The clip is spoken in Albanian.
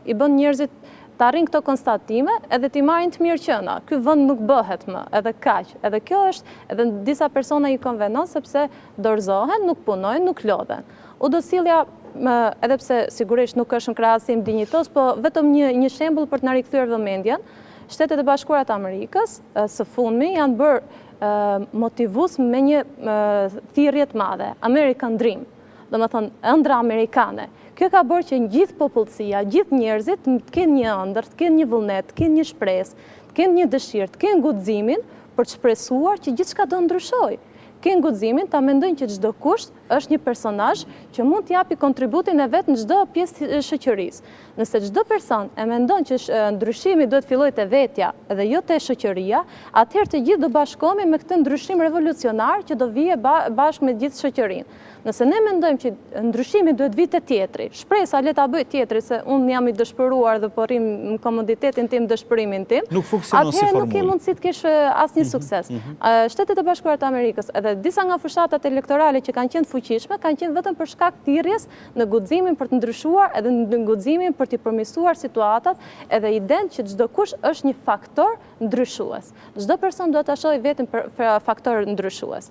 i bën njerëzit të arrin këto konstatime edhe t'i marrin të mirë qëna. Ky vend nuk bëhet më, edhe kaq. Edhe kjo është, edhe disa persona i konvenon sepse dorëzohen, nuk punojnë, nuk lodhen. Udhësillja, edhe pse sigurisht nuk është në krahasim dinjitos, po vetëm një shembull për të na rikthyer vëmendjen. Shtetet e Bashkuara të Amerikës së fundmi janë bërë motivues me një thirrje të madhe, American Dream, domethënë ëndra amerikane. Kjo ka bërë që gjithë popullsia, gjithë njerëzit të kenë një ëndër, të kenë një vullnet, të kenë një shpresë, të kenë një dëshirë, të kenë guximin për të shpresuar që gjithçka do ndryshojë. Kenë guximin ta mendojnë që çdo kush është një personazh që mund të japi kontributin e vet në çdo pjesë të shoqërisë. Nëse çdo person e mendon që ndryshimi duhet fillojë te vetja dhe jo te shoqëria, atëherë të gjithë do bashkohemi me këtë ndryshim revolucionar që do vijë bashkë me gjithë shoqërinë. Nëse ne mendojmë që ndryshimi duhet vite tjetri, shpresa le ta bëj tjetri se unë jam i dëshpëruar dhe po rrim në komoditetin tim, dëshpërimin tim, atëherë nuk ke mundësi të kesh asnjë sukses. Shtetet e Bashkuara të Amerikës edhe disa nga fushatat elektorale që kanë qenë fuqishme, kanë qenë vetëm për shkak të thirrjes në guximin për të ndryshuar edhe në guximin për të përmirësuar situatat edhe idenë që çdo kush është një faktor ndryshues. Çdo person duhet ta shohë veten për faktor ndryshues.